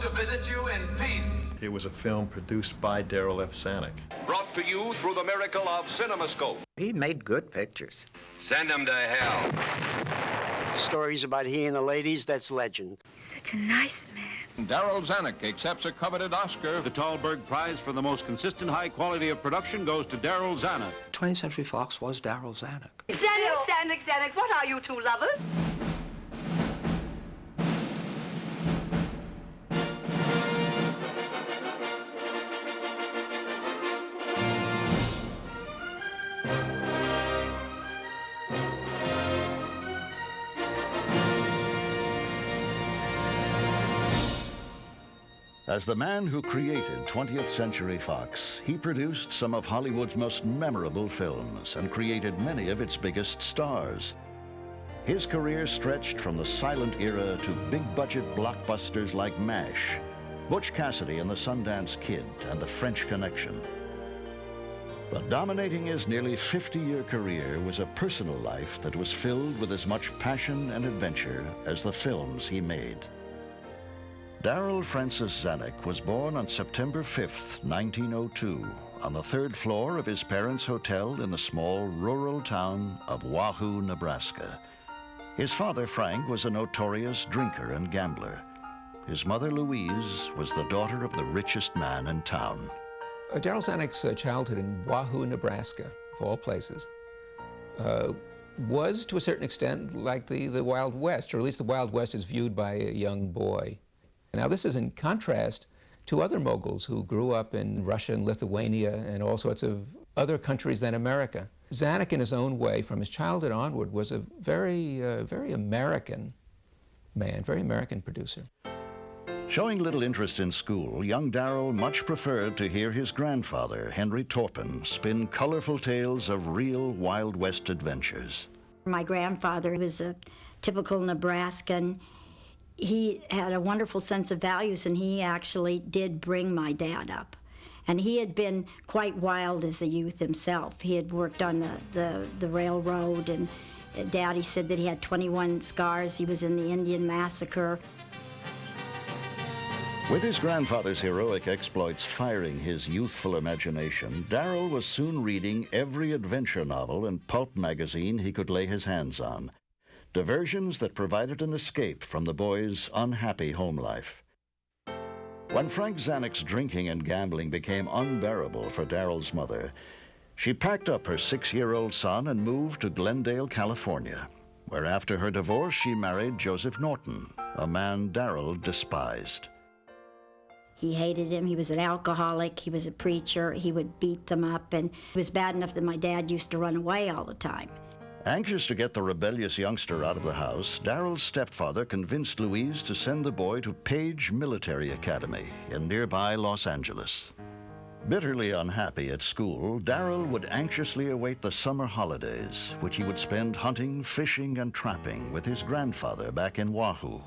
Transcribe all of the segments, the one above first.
to visit you in peace. It was a film produced by Darryl F. Zanuck. Brought to you through the miracle of CinemaScope. He made good pictures. Send him to hell. Stories about he and the ladies, that's legend. Such a nice man. Darryl Zanuck accepts a coveted Oscar. The Thalberg Prize for the most consistent high quality of production goes to Darryl Zanuck. 20th Century Fox was Darryl Zanuck. Zanuck, what are you two lovers? As the man who created 20th Century Fox, he produced some of Hollywood's most memorable films and created many of its biggest stars. His career stretched from the silent era to big-budget blockbusters like MASH, Butch Cassidy and the Sundance Kid, and The French Connection. But dominating his nearly 50-year career was a personal life that was filled with as much passion and adventure as the films he made. Darryl Francis Zanuck was born on September 5th, 1902, on the 3rd floor of his parents' hotel in the small rural town of Wahoo, Nebraska. His father, Frank, was a notorious drinker and gambler. His mother, Louise, was the daughter of the richest man in town. Darryl Zanuck's childhood in Wahoo, Nebraska, of all places, was to a certain extent like the Wild West, or at least the Wild West is viewed by a young boy. Now, this is in contrast to other moguls who grew up in Russia and Lithuania and all sorts of other countries than America. Zanuck, in his own way, from his childhood onward, was a very American man, very American producer. Showing little interest in school, young Darryl much preferred to hear his grandfather, Henry Torpin, spin colorful tales of real Wild West adventures. My grandfather was a typical Nebraskan. He had a wonderful sense of values, and he actually did bring my dad up. And he had been quite wild as a youth himself. He had worked on the railroad, and Daddy said that he had 21 scars. He was in the Indian Massacre. With his grandfather's heroic exploits firing his youthful imagination, Darryl was soon reading every adventure novel and pulp magazine he could lay his hands on. Diversions that provided an escape from the boy's unhappy home life. When Frank Zanuck's drinking and gambling became unbearable for Darryl's mother, she packed up her 6-year-old son and moved to Glendale, California, where after her divorce she married Joseph Norton, a man Darryl despised. He hated him. He was an alcoholic. He was a preacher. He would beat them up, and it was bad enough that my dad used to run away all the time. Anxious to get the rebellious youngster out of the house, Darryl's stepfather convinced Louise to send the boy to Page Military Academy in nearby Los Angeles. Bitterly unhappy at school, Darryl would anxiously await the summer holidays, which he would spend hunting, fishing, and trapping with his grandfather back in Wahoo.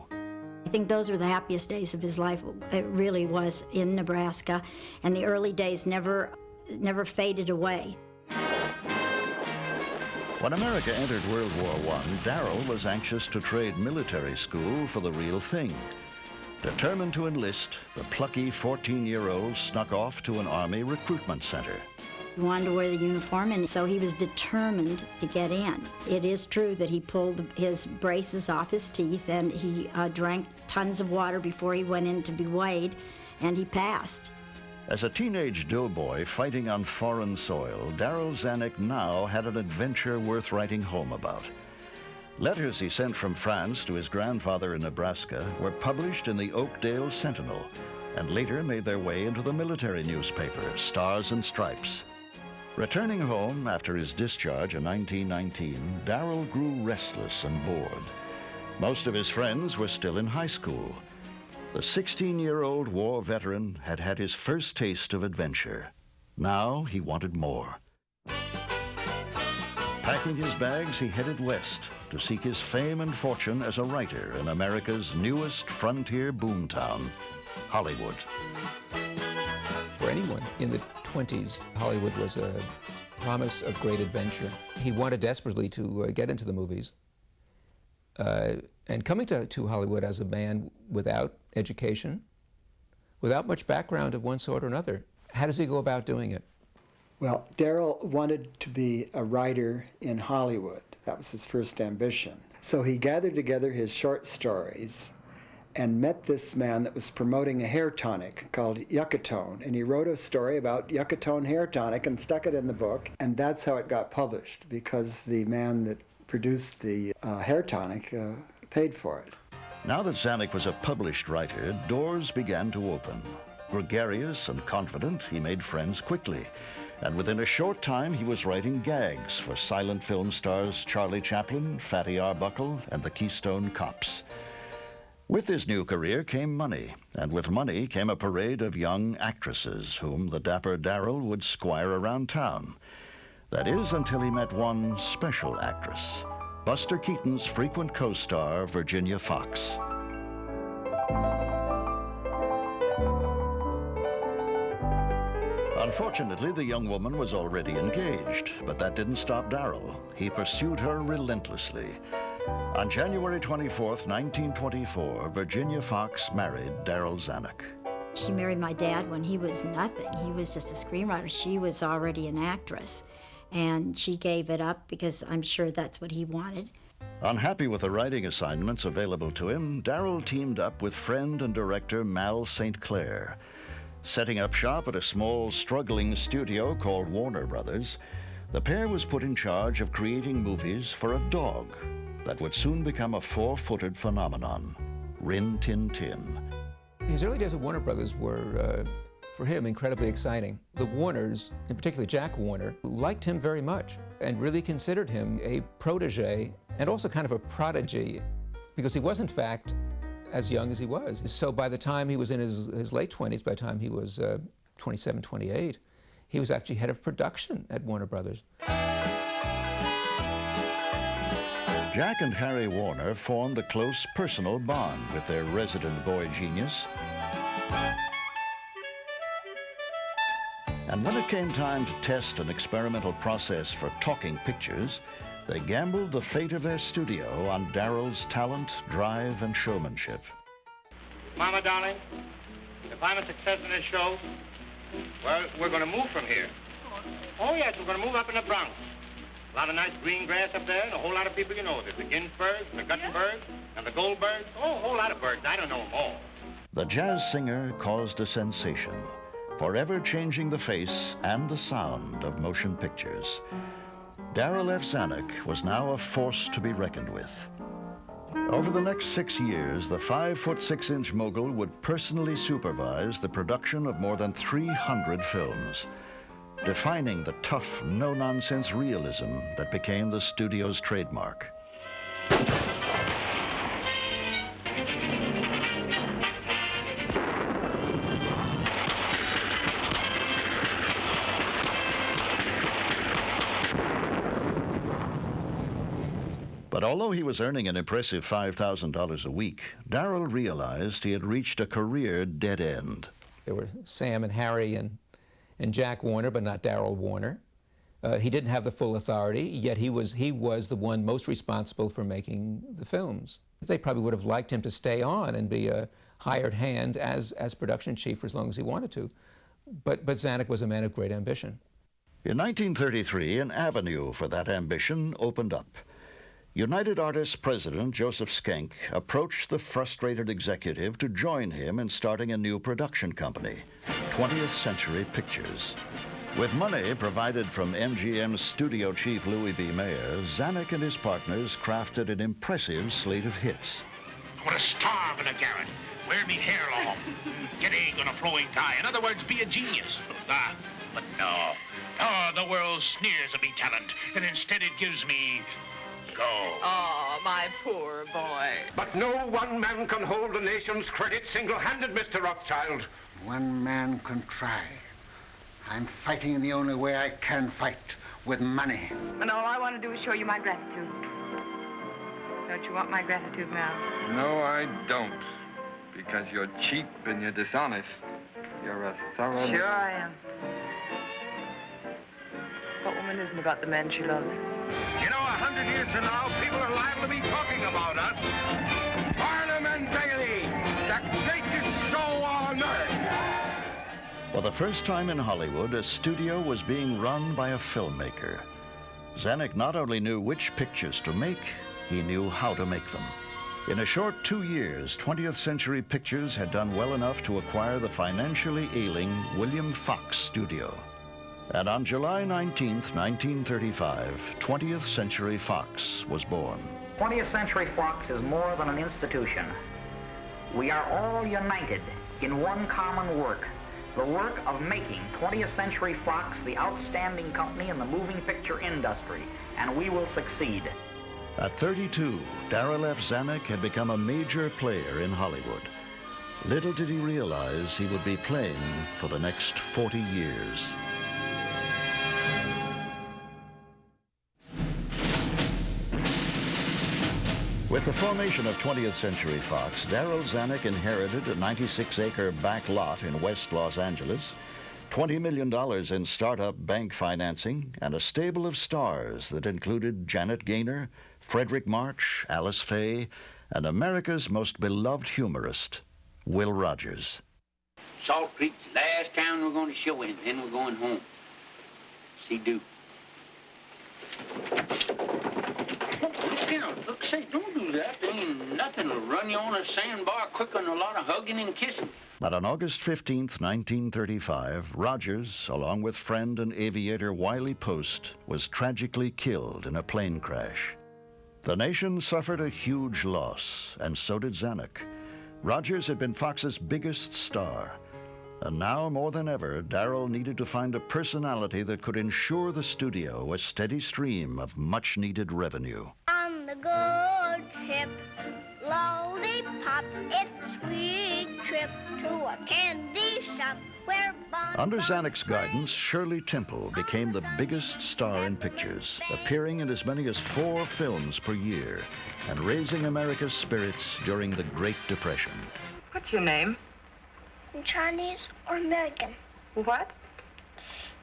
I think those were the happiest days of his life. It really was in Nebraska, and the early days never faded away. When America entered World War I, Darryl was anxious to trade military school for the real thing. Determined to enlist, the plucky 14-year-old snuck off to an Army recruitment center. He wanted to wear the uniform, and so he was determined to get in. It is true that he pulled his braces off his teeth, and he drank tons of water before he went in to be weighed, and he passed. As a teenage doughboy fighting on foreign soil, Darryl Zanuck now had an adventure worth writing home about. Letters he sent from France to his grandfather in Nebraska were published in the Oakdale Sentinel and later made their way into the military newspaper, Stars and Stripes. Returning home after his discharge in 1919, Darryl grew restless and bored. Most of his friends were still in high school. The 16-year-old war veteran had had his first taste of adventure. Now he wanted more. Packing his bags, he headed west to seek his fame and fortune as a writer in America's newest frontier boomtown, Hollywood. For anyone in the 20s, Hollywood was a promise of great adventure. He wanted desperately to get into the movies. And coming to Hollywood as a man without education, without much background of one sort or another. How does he go about doing it? Well, Darryl wanted to be a writer in Hollywood. That was his first ambition. So he gathered together his short stories and met this man that was promoting a hair tonic called Yucatone. And he wrote a story about Yucatone hair tonic and stuck it in the book. And that's how it got published, because the man that produced the hair tonic paid for it. Now that Zanuck was a published writer, doors began to open. Gregarious and confident, he made friends quickly. And within a short time, he was writing gags for silent film stars Charlie Chaplin, Fatty Arbuckle, and the Keystone Cops. With his new career came money, and with money came a parade of young actresses whom the dapper Darryl would squire around town. That is, until he met one special actress, Buster Keaton's frequent co-star, Virginia Fox. Unfortunately, the young woman was already engaged, but that didn't stop Darryl. He pursued her relentlessly. On January 24th, 1924, Virginia Fox married Darryl Zanuck. She married my dad when he was nothing. He was just a screenwriter. She was already an actress, and she gave it up because I'm sure that's what he wanted. Unhappy with the writing assignments available to him, Darryl teamed up with friend and director Mal St. Clair. Setting up shop at a small, struggling studio called Warner Brothers, the pair was put in charge of creating movies for a dog that would soon become a four-footed phenomenon, Rin Tin Tin. His early days at Warner Brothers were, for him, incredibly exciting. The Warners, in particular Jack Warner, liked him very much and really considered him a protege and also kind of a prodigy, because he was, in fact, as young as he was. So by the time he was in his late 20s, by the time he was 27, 28, he was actually head of production at Warner Brothers. Jack and Harry Warner formed a close personal bond with their resident boy genius. And when it came time to test an experimental process for talking pictures, they gambled the fate of their studio on Darryl's talent, drive, and showmanship. Mama, darling, if I'm a success in this show, well, we're going to move from here. Oh, yes, we're going to move up in the Bronx. A lot of nice green grass up there, and a whole lot of people you know. There's the Ginsbergs, the Guttenbergs, and the Goldbergs. Oh, a whole lot of birds. I don't know them all. The jazz singer caused a sensation, forever changing the face and the sound of motion pictures. Darryl F. Zanuck was now a force to be reckoned with. Over the next 6 years, the 5'6" mogul would personally supervise the production of more than 300 films, defining the tough, no-nonsense realism that became the studio's trademark. But although he was earning an impressive $5,000 a week, Darryl realized he had reached a career dead end. There were Sam and Harry and Jack Warner, but not Darryl Warner. He didn't have the full authority, yet he was the one most responsible for making the films. They probably would have liked him to stay on and be a hired hand as production chief for as long as he wanted to. But Zanuck was a man of great ambition. In 1933, an avenue for that ambition opened up. United Artists president Joseph Schenck approached the frustrated executive to join him in starting a new production company, 20th Century Pictures. With money provided from MGM's studio chief Louis B. Mayer, Zanuck and his partners crafted an impressive slate of hits. I want to starve in a garret, wear me hair long, get egg on a flowing tie. In other words, be a genius. But no. Oh, the world sneers at me talent, and instead it gives me go. Oh, my poor boy. But no one man can hold the nation's credit single-handed, Mr. Rothschild. One man can try. I'm fighting in the only way I can fight, with money. And all I want to do is show you my gratitude. Don't you want my gratitude, Mal? No, I don't. Because you're cheap and you're dishonest. You're a thorough... Sure I am. What woman isn't about the men she loves? You know, 100 years from now, people are liable to be talking about us. Barnum and Bailey, the greatest show on earth. For the first time in Hollywood, a studio was being run by a filmmaker. Zanuck not only knew which pictures to make, he knew how to make them. In a short 2 years, 20th Century Pictures had done well enough to acquire the financially ailing William Fox Studio. And on July 19th, 1935, 20th Century Fox was born. 20th Century Fox is more than an institution. We are all united in one common work, the work of making 20th Century Fox the outstanding company in the moving picture industry, and we will succeed. At 32, Darryl F. Zanuck had become a major player in Hollywood. Little did he realize he would be playing for the next 40 years. With the formation of 20th Century Fox, Darryl Zanuck inherited a 96-acre back lot in West Los Angeles, $20 million in startup bank financing, and a stable of stars that included Janet Gaynor, Frederick March, Alice Faye, and America's most beloved humorist, Will Rogers. Salt Creek's the last town we're going to show in, then we're going home. See do. Look, say, don't do that. There ain't nothing will run you on a sandbar quicker than a lot of hugging and kissing. But on August 15th, 1935, Rogers, along with friend and aviator Wiley Post, was tragically killed in a plane crash. The nation suffered a huge loss, and so did Zanuck. Rogers had been Fox's biggest star. And now, more than ever, Darryl needed to find a personality that could ensure the studio a steady stream of much-needed revenue. On the good ship, lollipop, it's a sweet trip to a candy shop where Under Zanuck's guidance, Shirley Temple became the biggest star in pictures, appearing in as many as 4 films per year and raising America's spirits during the Great Depression. What's your name? In Chinese or American? What?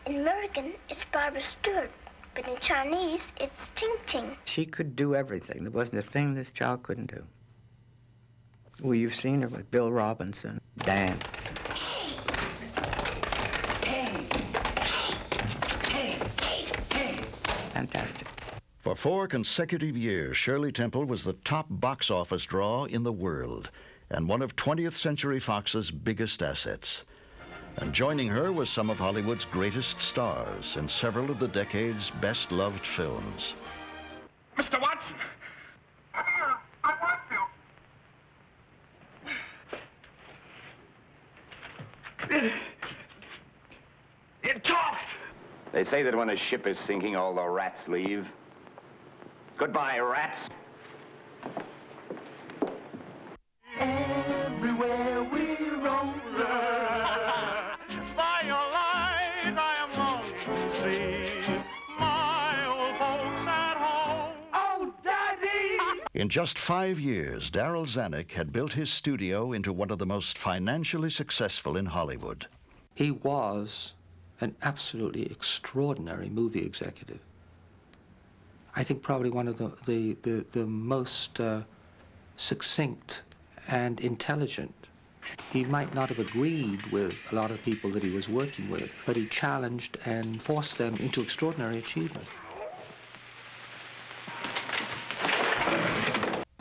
In American, it's Barbara Stewart, but in Chinese, it's Ting Ting. She could do everything. There wasn't a thing this child couldn't do. Well, you've seen her with Bill Robinson, dance. Fantastic. For 4 consecutive years, Shirley Temple was the top box office draw in the world and one of 20th Century Fox's biggest assets. And joining her was some of Hollywood's greatest stars in several of the decade's best-loved films. Mr. Watson! I want to. It talks! They say that when a ship is sinking, all the rats leave. Goodbye, rats. Everywhere we roam, by your light I am longing to see my old folks at home. Oh, Daddy! In just 5 years, Darryl Zanuck had built his studio into one of the most financially successful in Hollywood. He was an absolutely extraordinary movie executive. I think probably one of the most succinct and intelligent. He might not have agreed with a lot of people that he was working with, but he challenged and forced them into extraordinary achievement.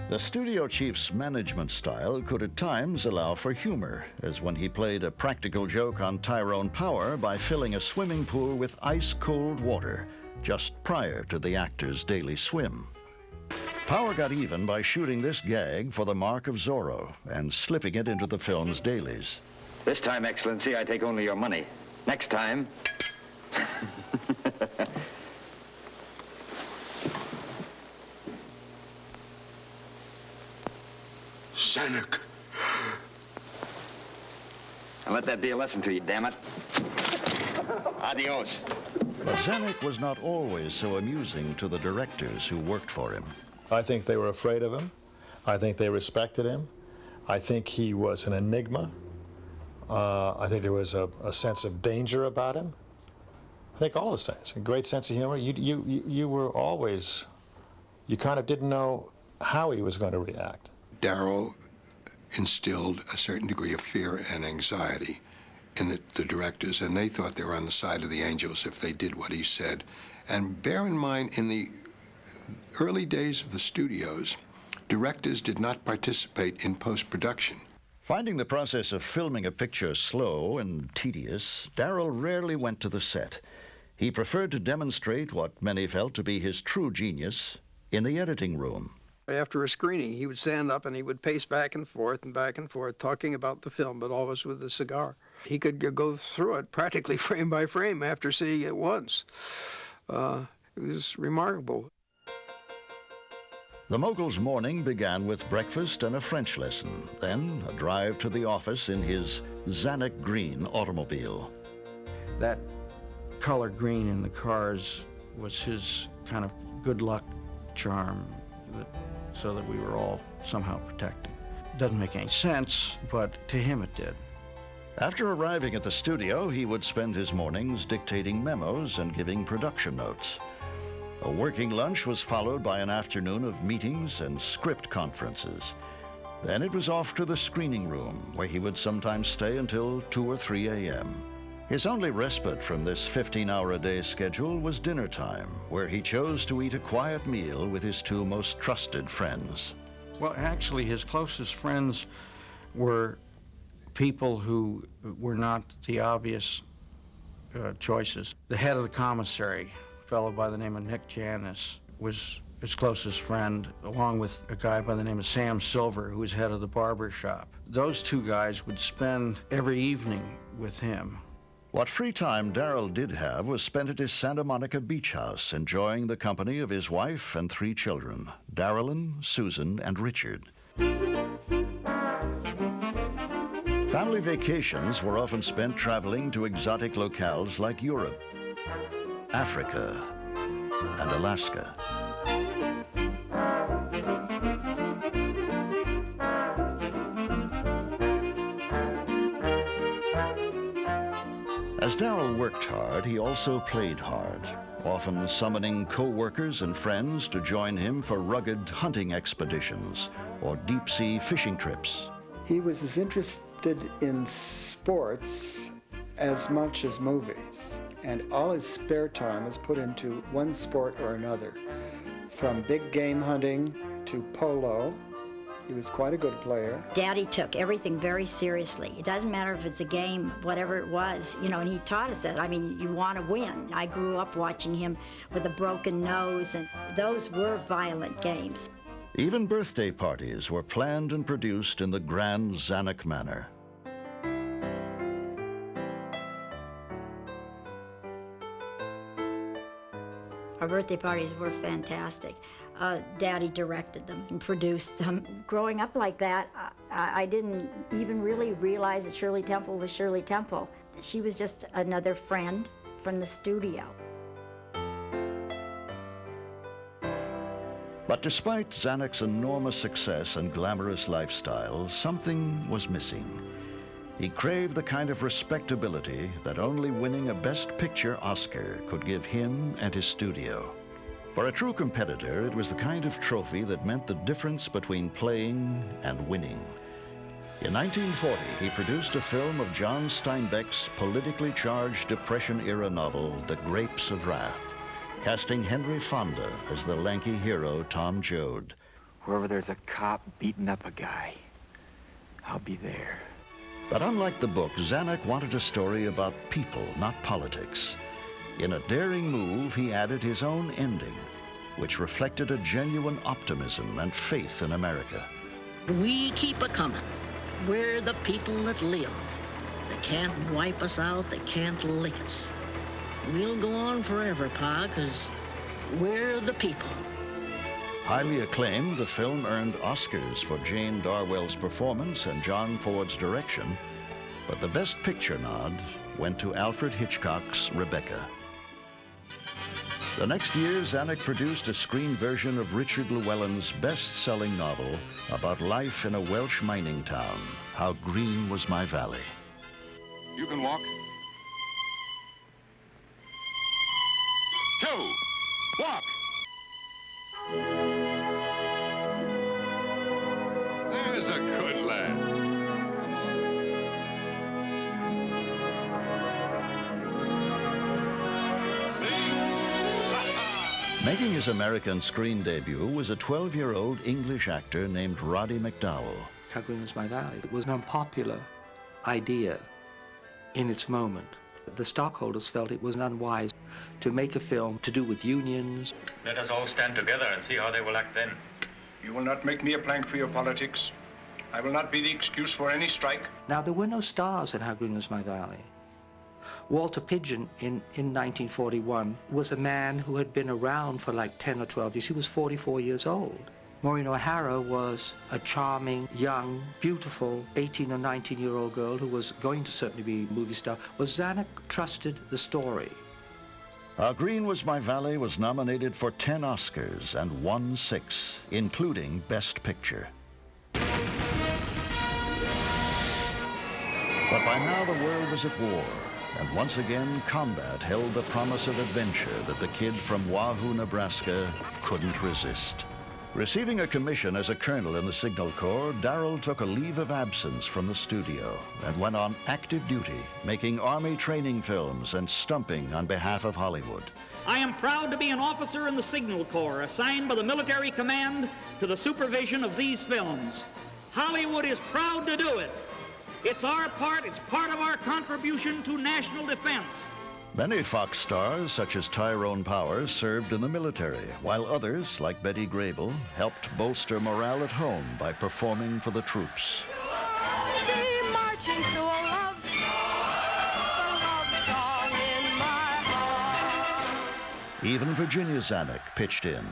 The studio chief's management style could at times allow for humor, as when he played a practical joke on Tyrone Power by filling a swimming pool with ice-cold water just prior to the actor's daily swim. Power got even by shooting this gag for the Mark of Zorro and slipping it into the film's dailies. This time, Excellency, I take only your money. Next time... Zanuck. And let that be a lesson to you, damn it. Adios. But Zanuck was not always so amusing to the directors who worked for him. I think they were afraid of him. I think they respected him. I think he was an enigma. I think there was a sense of danger about him. I think all those things. A great sense of humor. You were always, you kind of didn't know how he was going to react. Darryl instilled a certain degree of fear and anxiety in the directors, and they thought they were on the side of the angels if they did what he said. And bear in mind, in the early days of the studios, directors did not participate in post-production. Finding the process of filming a picture slow and tedious, Darryl rarely went to the set. He preferred to demonstrate what many felt to be his true genius in the editing room. After a screening, he would stand up and he would pace back and forth, talking about the film, but always with a cigar. He could go through it practically frame by frame after seeing it once. It was remarkable. The mogul's morning began with breakfast and a French lesson, then a drive to the office in his Zanuck green automobile. That color green in the cars was his kind of good luck charm, so that we were all somehow protected. Doesn't make any sense, but to him it did. After arriving at the studio, he would spend his mornings dictating memos and giving production notes. A working lunch was followed by an afternoon of meetings and script conferences. Then it was off to the screening room, where he would sometimes stay until 2 or 3 a.m. His only respite from this 15-hour-a-day schedule was dinner time, where he chose to eat a quiet meal with his 2 most trusted friends. Well, actually, his closest friends were people who were not the obvious choices. The head of the commissary, a fellow by the name of Nick Janis, was his closest friend, along with a guy by the name of Sam Silver, who was head of the barber shop. Those 2 guys would spend every evening with him. What free time Darryl did have was spent at his Santa Monica beach house, enjoying the company of his wife and 3 children, Darylyn, Susan, and Richard. Family vacations were often spent traveling to exotic locales like Europe, Africa, and Alaska. As Darryl worked hard, he also played hard, often summoning co-workers and friends to join him for rugged hunting expeditions or deep-sea fishing trips. He was as interested in sports as much as movies, and all his spare time was put into one sport or another, from big game hunting to polo. He was quite a good player. Daddy took everything very seriously. It doesn't matter if it's a game, whatever it was, and he taught us that. I mean, you want to win. I grew up watching him with a broken nose, and those were violent games. Even birthday parties were planned and produced in the grand Zanuck manner. Our birthday parties were fantastic. Daddy directed them and produced them. Growing up like that, I didn't even really realize that Shirley Temple was Shirley Temple. She was just another friend from the studio. But despite Zanuck's enormous success and glamorous lifestyle, something was missing. He craved the kind of respectability that only winning a Best Picture Oscar could give him and his studio. For a true competitor, it was the kind of trophy that meant the difference between playing and winning. In 1940, he produced a film of John Steinbeck's politically charged Depression-era novel, The Grapes of Wrath, casting Henry Fonda as the lanky hero Tom Joad. Wherever there's a cop beating up a guy, I'll be there. But unlike the book, Zanuck wanted a story about people, not politics. In a daring move, he added his own ending, which reflected a genuine optimism and faith in America. We keep a-comin'. We're the people that live. They can't wipe us out. They can't lick us. We'll go on forever, Pa, 'cause we're the people. Highly acclaimed, the film earned Oscars for Jane Darwell's performance and John Ford's direction, but the Best Picture nod went to Alfred Hitchcock's Rebecca. The next year, Zanuck produced a screen version of Richard Llewellyn's best-selling novel about life in a Welsh mining town, How Green Was My Valley. You can walk. 2, walk. There's a good lad. Making his American screen debut was a 12-year-old English actor named Roddy McDowell. How Green Was My Valley? It was an unpopular idea in its moment. The stockholders felt it was unwise to make a film to do with unions. Let us all stand together and see how they will act then. You will not make me a plank for your politics. I will not be the excuse for any strike. Now, there were no stars in How Green Was My Valley. Walter Pidgeon in 1941 was a man who had been around for like 10 or 12 years. He was 44 years old. Maureen O'Hara was a charming, young, beautiful 18 or 19-year-old girl who was going to certainly be a movie star. Well, Zanuck trusted the story. How Green Was My Valley was nominated for 10 Oscars and won 6, including Best Picture. But by now the world was at war, and once again combat held the promise of adventure that the kid from Wahoo, Nebraska couldn't resist. Receiving a commission as a colonel in the Signal Corps, Darryl took a leave of absence from the studio and went on active duty, making Army training films and stumping on behalf of Hollywood. I am proud to be an officer in the Signal Corps, assigned by the military command to the supervision of these films. Hollywood is proud to do it. It's our part, it's part of our contribution to national defense. Many Fox stars, such as Tyrone Power, served in the military, while others, like Betty Grable, helped bolster morale at home by performing for the troops. Be marching to a love song in my heart. Even Virginia Zanuck pitched in.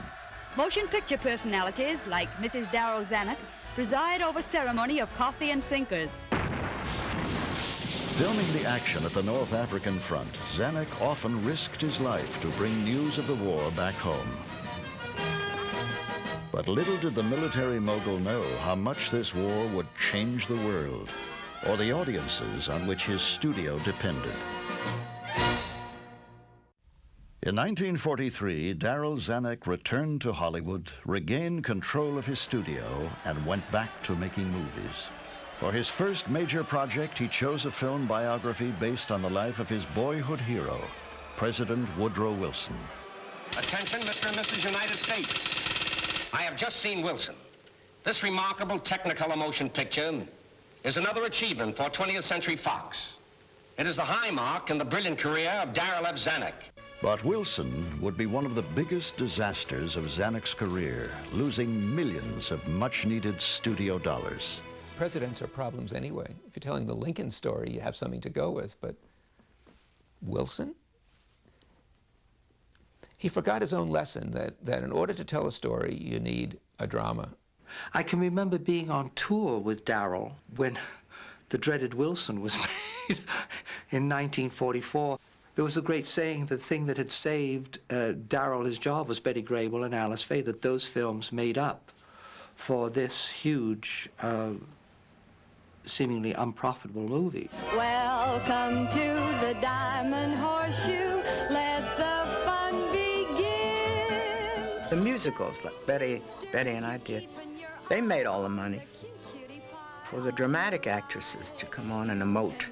Motion picture personalities like Mrs. Darryl Zanuck preside over ceremony of coffee and sinkers. Filming the action at the North African front, Zanuck often risked his life to bring news of the war back home. But little did the military mogul know how much this war would change the world, or the audiences on which his studio depended. In 1943, Darryl Zanuck returned to Hollywood, regained control of his studio, and went back to making movies. For his first major project, he chose a film biography based on the life of his boyhood hero, President Woodrow Wilson. Attention, Mr. and Mrs. United States. I have just seen Wilson. This remarkable Technicolor motion picture is another achievement for 20th Century Fox. It is the high mark in the brilliant career of Darryl F. Zanuck. But Wilson would be one of the biggest disasters of Zanuck's career, losing millions of much-needed studio dollars. Presidents are problems anyway. If you're telling the Lincoln story, you have something to go with, but Wilson? He forgot his own lesson that in order to tell a story, you need a drama. I can remember being on tour with Darryl when the dreaded Wilson was made in 1944. There was a great saying, the thing that had saved Darryl his job was Betty Grable and Alice Faye, that those films made up for this huge seemingly unprofitable movie. Welcome to the Diamond Horseshoe. Let the fun begin. The musicals, like Betty and I did, they made all the money for the dramatic actresses to come on and emote.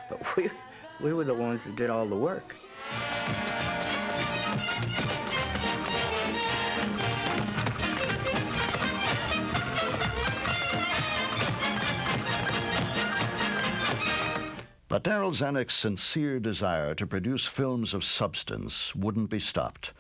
But we were the ones that did all the work. But Darryl Zanuck's sincere desire to produce films of substance wouldn't be stopped.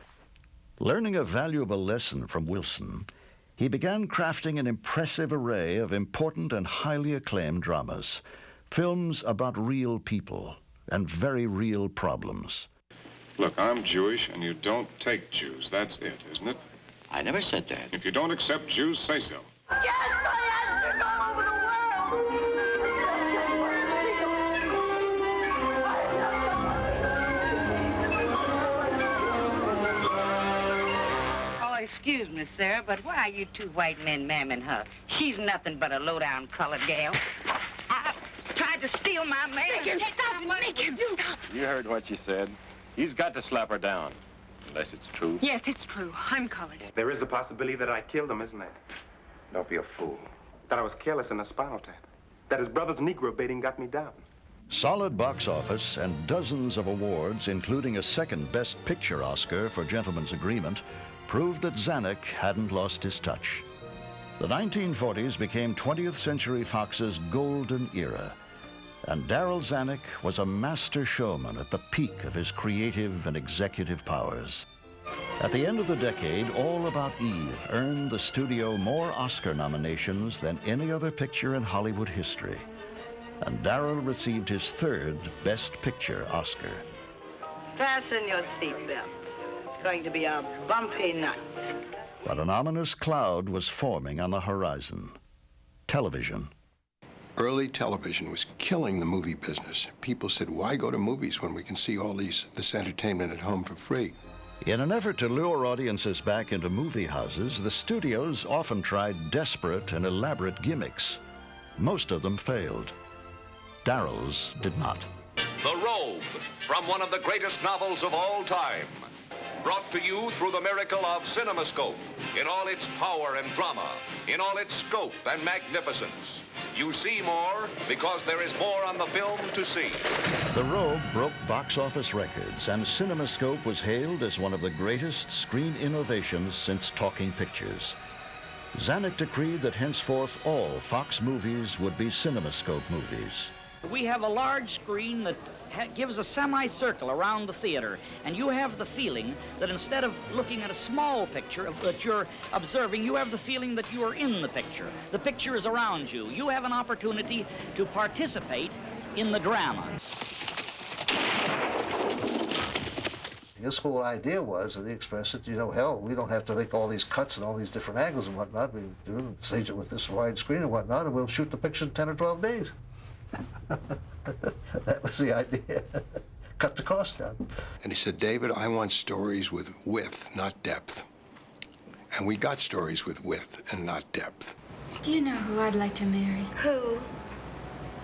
Learning a valuable lesson from Wilson, he began crafting an impressive array of important and highly acclaimed dramas, films about real people and very real problems. Look, I'm Jewish, and you don't take Jews. That's it, isn't it? I never said that. If you don't accept Jews, say so. Yes, my answer's all over the world. Excuse me, sir, but why are you two white men mamming her? She's nothing but a low-down colored gal. I tried to steal my man. Stop. You heard what she said. He's got to slap her down, unless it's true. Yes, it's true. I'm colored. There is the possibility that I killed him, isn't there? Don't be a fool. That I was careless in the spinal tap. That his brother's Negro baiting got me down. Solid box office and dozens of awards, including a second Best Picture Oscar for Gentleman's Agreement, proved that Zanuck hadn't lost his touch. The 1940s became 20th Century Fox's golden era, and Darryl Zanuck was a master showman at the peak of his creative and executive powers. At the end of the decade, All About Eve earned the studio more Oscar nominations than any other picture in Hollywood history, and Darryl received his third Best Picture Oscar. Fasten your seatbelts. It's going to be a bumpy night. But an ominous cloud was forming on the horizon: television. Early television was killing the movie business. People said, why go to movies when we can see all this entertainment at home for free? In an effort to lure audiences back into movie houses, the studios often tried desperate and elaborate gimmicks. Most of them failed. Darryl's did not. The Robe, from one of the greatest novels of all time. Brought to you through the miracle of CinemaScope, in all its power and drama, in all its scope and magnificence. You see more because there is more on the film to see. The Robe broke box office records, and CinemaScope was hailed as one of the greatest screen innovations since talking pictures. Zanuck decreed that henceforth all Fox movies would be CinemaScope movies. We have a large screen that gives a semicircle around the theater, and you have the feeling that instead of looking at a small picture that you're observing, you have the feeling that you are in the picture. The picture is around you. You have an opportunity to participate in the drama. His whole idea was, and he expressed it, you know, hell, we don't have to make all these cuts and all these different angles and whatnot. We do stage it with this wide screen and whatnot, and we'll shoot the picture in 10 or 12 days. That was the idea. Cut the cost down. And he said, David, I want stories with width, not depth. And we got stories with width and not depth. Do you know who I'd like to marry? Who?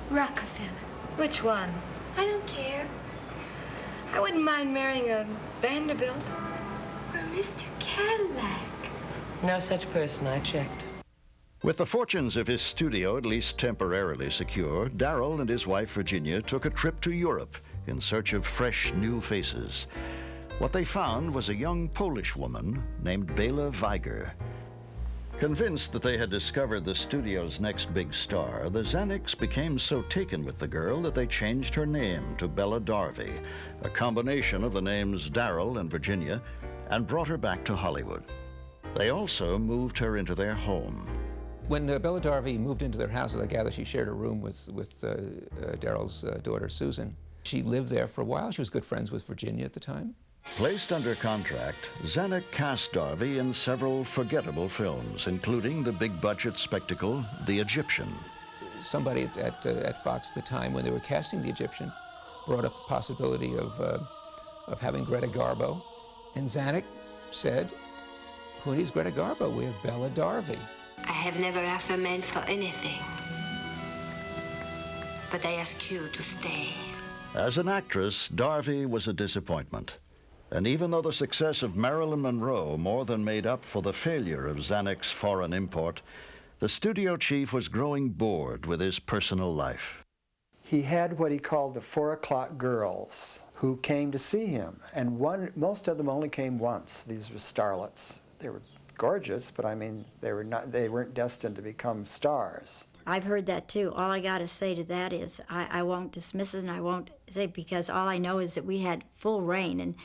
Rockefeller. Which one? I don't care. I wouldn't mind marrying a Vanderbilt or Mr. Cadillac. No such person, I checked. With the fortunes of his studio at least temporarily secure, Darryl and his wife Virginia took a trip to Europe in search of fresh new faces. What they found was a young Polish woman named Bela Weiger. Convinced that they had discovered the studio's next big star, the Zanucks became so taken with the girl that they changed her name to Bella Darby, a combination of the names Darryl and Virginia, and brought her back to Hollywood. They also moved her into their home. When Bella Darby moved into their house, as I gather she shared a room with Darryl's daughter, Susan. She lived there for a while. She was good friends with Virginia at the time. Placed under contract, Zanuck cast Darby in several forgettable films, including the big-budget spectacle, The Egyptian. Somebody at Fox at the time, when they were casting The Egyptian, brought up the possibility of having Greta Garbo. And Zanuck said, who needs Greta Garbo? We have Bella Darby. I have never asked a man for anything, but I ask you to stay. As an actress, Darby was a disappointment. And even though the success of Marilyn Monroe more than made up for the failure of Zanuck's foreign import, the studio chief was growing bored with his personal life. He had what he called the 4 o'clock girls who came to see him, and most of them only came once. These were starlets. They were gorgeous, but I mean, they weren't destined to become stars. I've heard that too. All I got to say to that is I won't dismiss it, and I won't say, because all I know is that we had full reign, and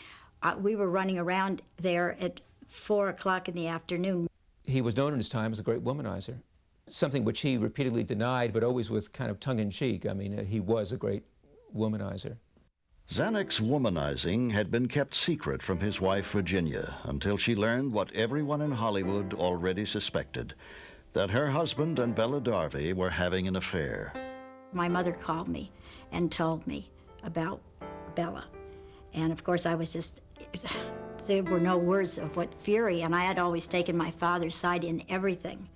we were running around there at 4 o'clock in the afternoon. He was known in his time as a great womanizer, something which he repeatedly denied, but always with kind of tongue-in-cheek. I mean, he was a great womanizer. Zanuck's womanizing had been kept secret from his wife, Virginia, until she learned what everyone in Hollywood already suspected, that her husband and Bella Darby were having an affair. My mother called me and told me about Bella. And of course, I was just, there were no words of what fury, and I had always taken my father's side in everything.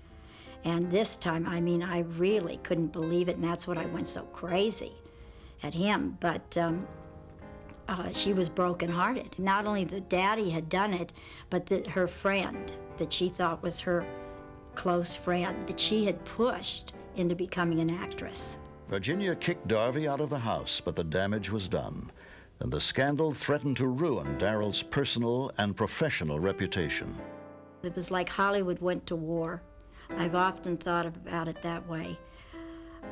And this time, I mean, I really couldn't believe it, and that's what I went so crazy at him. But she was brokenhearted. Not only the daddy had done it, but that her friend, that she thought was her close friend, that she had pushed into becoming an actress. Virginia kicked Darby out of the house, but the damage was done, and the scandal threatened to ruin Darryl's personal and professional reputation. It was like Hollywood went to war. I've often thought about it that way.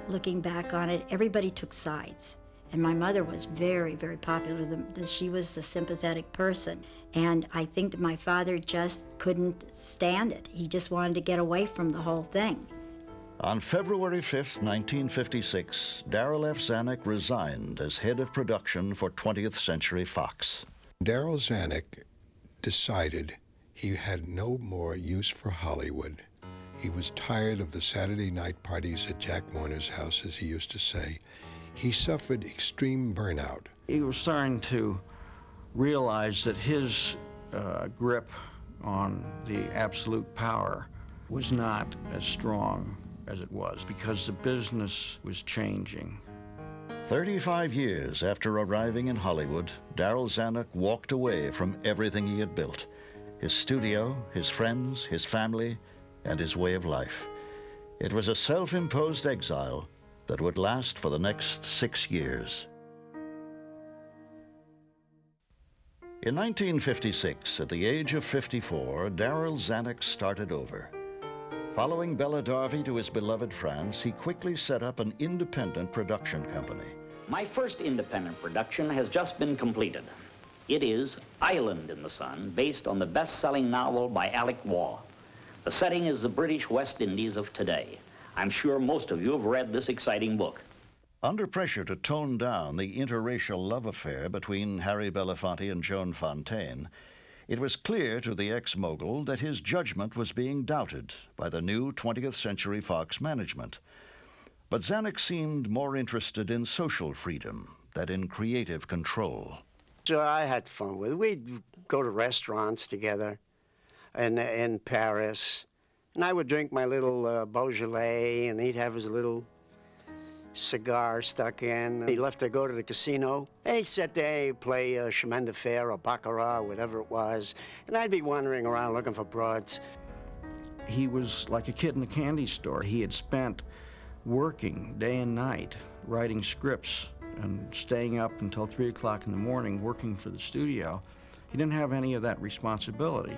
Looking back on it, everybody took sides. And my mother was very, very popular. She was a sympathetic person. And I think that my father just couldn't stand it. He just wanted to get away from the whole thing. On February 5th, 1956, Darryl F. Zanuck resigned as head of production for 20th Century Fox. Darryl Zanuck decided he had no more use for Hollywood. He was tired of the Saturday night parties at Jack Warner's house, as he used to say. He suffered extreme burnout. He was starting to realize that his grip on the absolute power was not as strong as it was because the business was changing. 35 years after arriving in Hollywood, Darryl Zanuck walked away from everything he had built: his studio, his friends, his family, and his way of life. It was a self-imposed exile that would last for the next 6 years. In 1956, at the age of 54, Darryl Zanuck started over. Following Bella Darby to his beloved France, he quickly set up an independent production company. My first independent production has just been completed. It is Island in the Sun, based on the best-selling novel by Alec Waugh. The setting is the British West Indies of today. I'm sure most of you have read this exciting book. Under pressure to tone down the interracial love affair between Harry Belafonte and Joan Fontaine, it was clear to the ex-mogul that his judgment was being doubted by the new 20th Century Fox management. But Zanuck seemed more interested in social freedom than in creative control. So I had fun with it. We'd go to restaurants together in Paris, and I would drink my little Beaujolais, and he'd have his little cigar stuck in. He'd left to go to the casino, and he'd sit there, he'd play chemin de fer or baccarat, or whatever it was, and I'd be wandering around looking for broads. He was like a kid in a candy store. He had spent working day and night, writing scripts and staying up until 3 o'clock in the morning working for the studio. He didn't have any of that responsibility,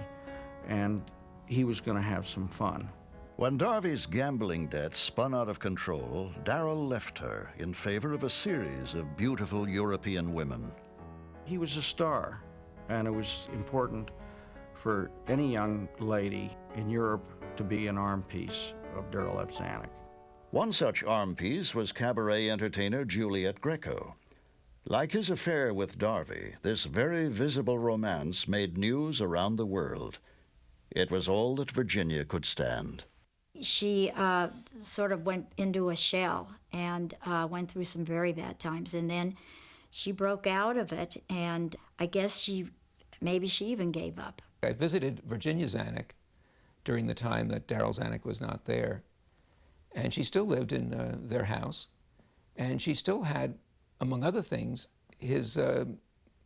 and he was going to have some fun. When Darby's gambling debt spun out of control, Darryl left her in favor of a series of beautiful European women. He was a star, and it was important for any young lady in Europe to be an arm piece of Darryl F. Zanuck. One such arm piece was cabaret entertainer Juliet Greco. Like his affair with Darby, this very visible romance made news around the world. It was all that Virginia could stand. She sort of went into a shell and went through some very bad times, and then she broke out of it, and I guess maybe she even gave up. I visited Virginia Zanuck during the time that Darryl Zanuck was not there, and she still lived in their house, and she still had, among other things, his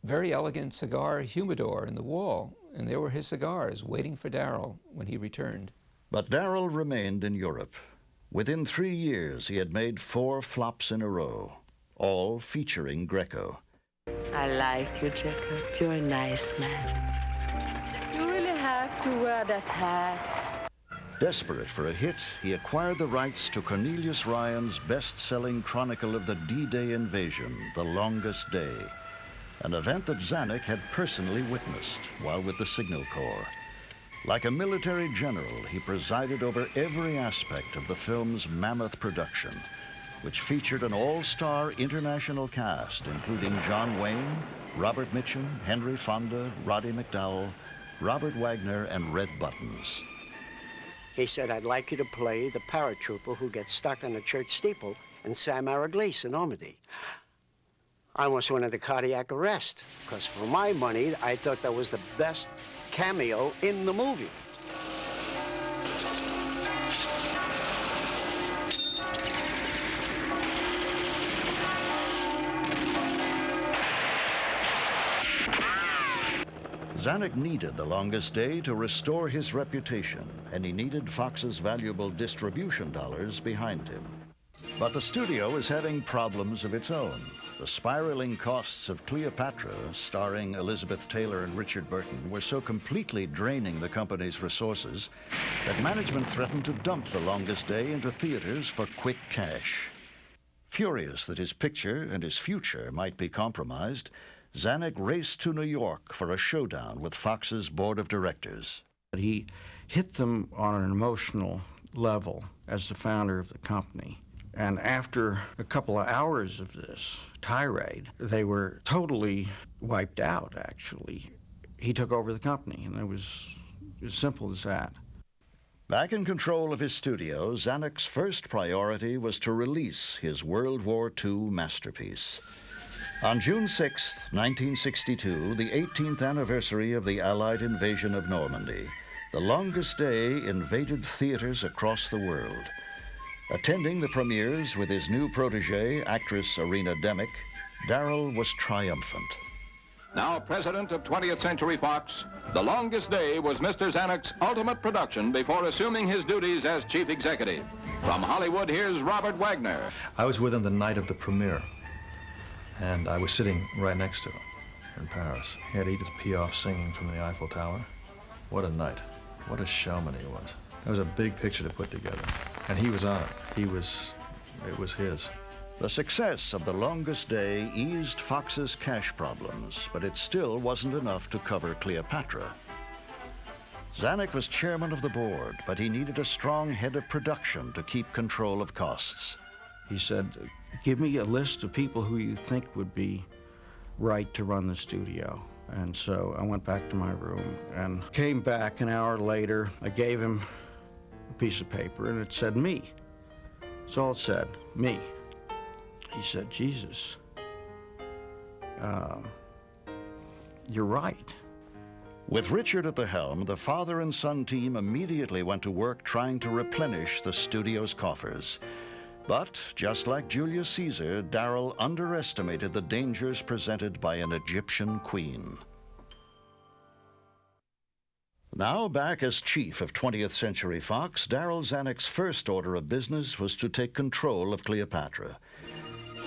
very elegant cigar humidor in the wall, and there were his cigars waiting for Darryl when he returned. But Darryl remained in Europe. Within 3 years, he had made 4 flops in a row, all featuring Greco. I like you, Jacob. You're a nice man. You really have to wear that hat. Desperate for a hit, he acquired the rights to Cornelius Ryan's best-selling chronicle of the D-Day invasion, The Longest Day, an event that Zanuck had personally witnessed while with the Signal Corps. Like a military general, he presided over every aspect of the film's mammoth production, which featured an all-star international cast, including John Wayne, Robert Mitchum, Henry Fonda, Roddy McDowell, Robert Wagner, and Red Buttons. He said, I'd like you to play the paratrooper who gets stuck on a church steeple in Sam Araglis in Normandy. I almost went into cardiac arrest, because for my money, I thought that was the best cameo in the movie. Zanuck needed The Longest Day to restore his reputation, and he needed Fox's valuable distribution dollars behind him. But the studio is having problems of its own. The spiraling costs of Cleopatra, starring Elizabeth Taylor and Richard Burton, were so completely draining the company's resources that management threatened to dump The Longest Day into theaters for quick cash. Furious that his picture and his future might be compromised, Zanuck raced to New York for a showdown with Fox's board of directors. He hit them on an emotional level as the founder of the company. And after a couple of hours of this tirade, they were totally wiped out, actually. He took over the company, and it was as simple as that. Back in control of his studio, Zanuck's first priority was to release his World War II masterpiece. On June 6, 1962, the 18th anniversary of the Allied invasion of Normandy, The Longest Day invaded theaters across the world. Attending the premieres with his new protege, actress Irina Demick, Darryl was triumphant. Now president of 20th Century Fox, The Longest Day was Mr. Zanuck's ultimate production before assuming his duties as chief executive. From Hollywood, here's Robert Wagner. I was with him the night of the premiere, and I was sitting right next to him in Paris. He had Edith Piaf singing from the Eiffel Tower. What a night. What a showman he was. That was a big picture to put together, and he was on it. It was his. The success of The Longest Day eased Fox's cash problems, but it still wasn't enough to cover Cleopatra. Zanuck was chairman of the board, but he needed a strong head of production to keep control of costs. He said, give me a list of people who you think would be right to run the studio. And so I went back to my room and came back an hour later. I gave him a piece of paper, and it said me. That's all it said, me. He said, Jesus, you're right. With Richard at the helm, the father and son team immediately went to work trying to replenish the studio's coffers. But, just like Julius Caesar, Darryl underestimated the dangers presented by an Egyptian queen. Now back as chief of 20th Century Fox, Darryl Zanuck's first order of business was to take control of Cleopatra.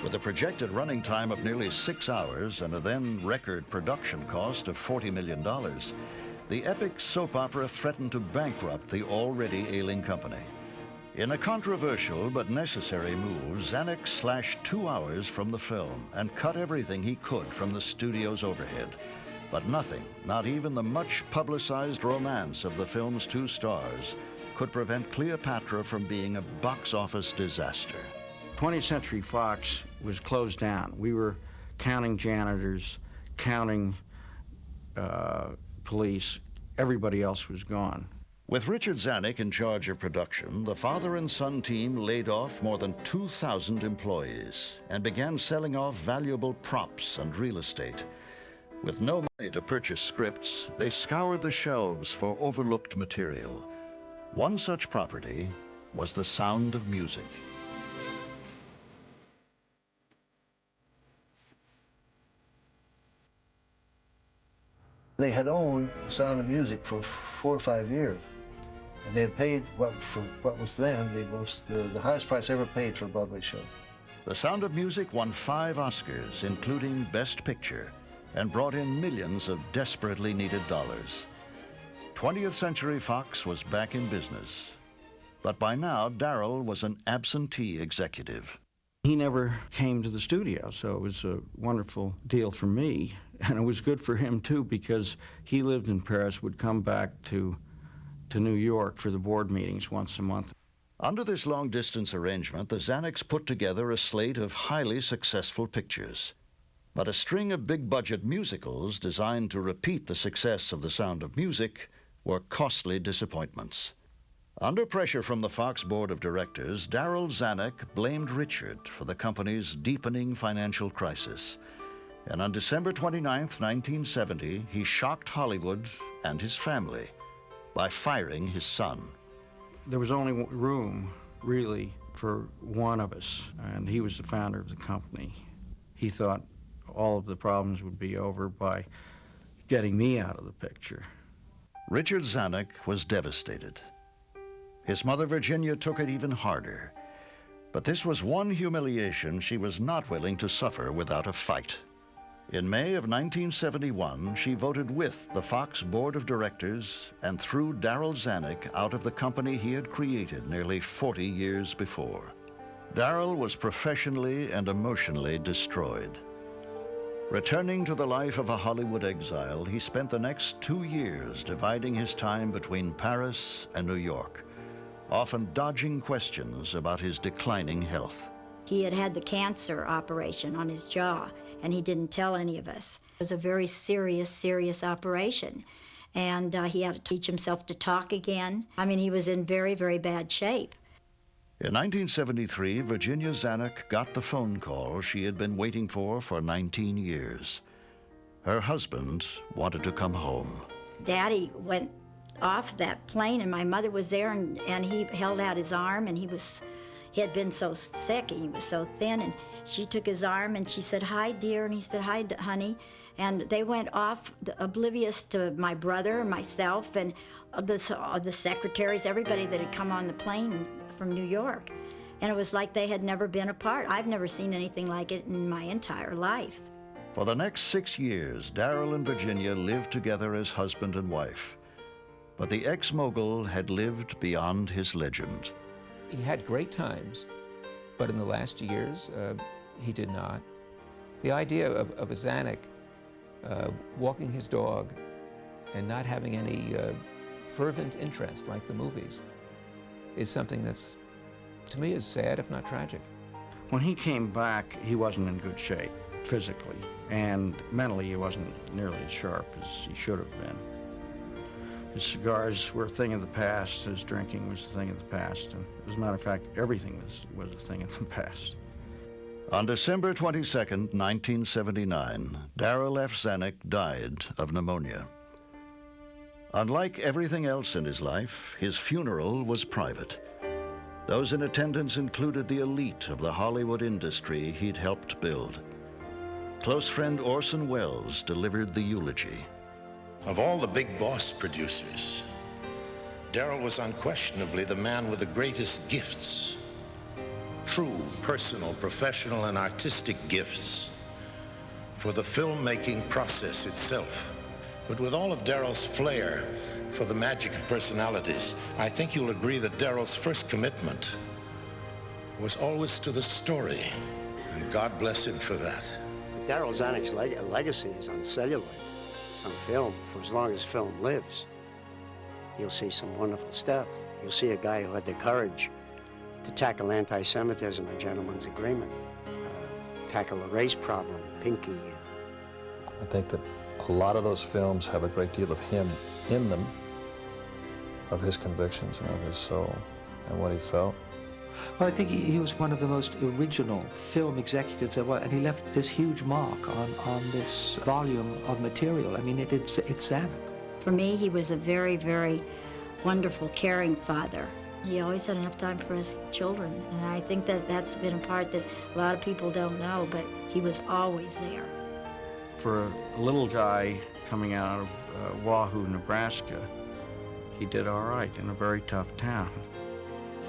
With a projected running time of nearly 6 hours and a then record production cost of $40 million, the epic soap opera threatened to bankrupt the already ailing company. In a controversial but necessary move, Zanuck slashed 2 hours from the film and cut everything he could from the studio's overhead. But nothing, not even the much-publicized romance of the film's two stars, could prevent Cleopatra from being a box office disaster. 20th Century Fox was closed down. We were counting janitors, counting police. Everybody else was gone. With Richard Zanuck in charge of production, the father and son team laid off more than 2,000 employees and began selling off valuable props and real estate. With no money to purchase scripts, they scoured the shelves for overlooked material. One such property was The Sound of Music. They had owned The Sound of Music for 4 or 5 years. And they had paid for what was then the highest price ever paid for a Broadway show. The Sound of Music won 5 Oscars, including Best Picture, and brought in millions of desperately needed dollars. 20th Century Fox was back in business. But by now, Darryl was an absentee executive. He never came to the studio, so it was a wonderful deal for me. And it was good for him, too, because he lived in Paris, would come back to New York for the board meetings once a month. Under this long-distance arrangement, the Zanucks put together a slate of highly successful pictures. But a string of big-budget musicals designed to repeat the success of The Sound of Music were costly disappointments. Under pressure from the Fox board of directors, Darryl Zanuck blamed Richard for the company's deepening financial crisis. And on December 29, 1970, he shocked Hollywood and his family by firing his son. There was only room, really, for one of us, and he was the founder of the company. He thought all of the problems would be over by getting me out of the picture. Richard Zanuck was devastated. His mother, Virginia, took it even harder. But this was one humiliation she was not willing to suffer without a fight. In May of 1971, she voted with the Fox Board of Directors and threw Darryl Zanuck out of the company he had created nearly 40 years before. Darryl was professionally and emotionally destroyed. Returning to the life of a Hollywood exile, he spent the next 2 years dividing his time between Paris and New York, often dodging questions about his declining health. He had had the cancer operation on his jaw, and he didn't tell any of us. It was a very serious operation, and he had to teach himself to talk again. I mean, he was in very bad shape. In 1973, Virginia Zanuck got the phone call she had been waiting for 19 years. Her husband wanted to come home. Daddy went off that plane, and my mother was there, and he held out his arm, and he had been so sick, and he was so thin, and she took his arm, and she said, "Hi, dear," and he said, "Hi, honey," and they went off oblivious to my brother and myself and the secretaries, everybody that had come on the plane from New York, and it was like they had never been apart. I've never seen anything like it in my entire life. For the next 6 years, Darryl and Virginia lived together as husband and wife. But the ex-mogul had lived beyond his legend. He had great times, but in the last years, he did not. The idea of a Zanuck walking his dog and not having any fervent interest like the movies is something that's, to me, is sad, if not tragic. When he came back, he wasn't in good shape physically, and mentally he wasn't nearly as sharp as he should have been. His cigars were a thing of the past, his drinking was a thing of the past, and as a matter of fact, everything was a thing of the past. On December 22nd, 1979, Darryl F. Zanuck died of pneumonia. Unlike everything else in his life, his funeral was private. Those in attendance included the elite of the Hollywood industry he'd helped build. Close friend Orson Welles delivered the eulogy. Of all the big boss producers, Darryl was unquestionably the man with the greatest gifts. True, personal, professional, and artistic gifts for the filmmaking process itself. But with all of Darryl's flair for the magic of personalities, I think you'll agree that Darryl's first commitment was always to the story, and God bless him for that. Darryl Zanuck's legacy is on celluloid, on film, for as long as film lives. You'll see some wonderful stuff. You'll see a guy who had the courage to tackle anti-Semitism, A Gentleman's Agreement, tackle a race problem, Pinky. I think that a lot of those films have a great deal of him in them, of his convictions and of his soul and what he felt. Well, I think he was one of the most original film executives there were, and he left this huge mark on this volume of material. I mean, it's Zanuck. For me, he was a very wonderful, caring father. He always had enough time for his children, and I think that that's been a part that a lot of people don't know, but he was always there. For a little guy coming out of Wahoo, Nebraska, he did all right in a very tough town.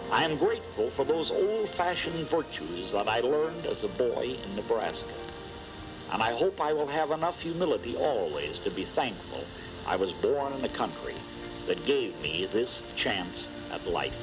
I am grateful for those old-fashioned virtues that I learned as a boy in Nebraska. And I hope I will have enough humility always to be thankful I was born in a country that gave me this chance at life.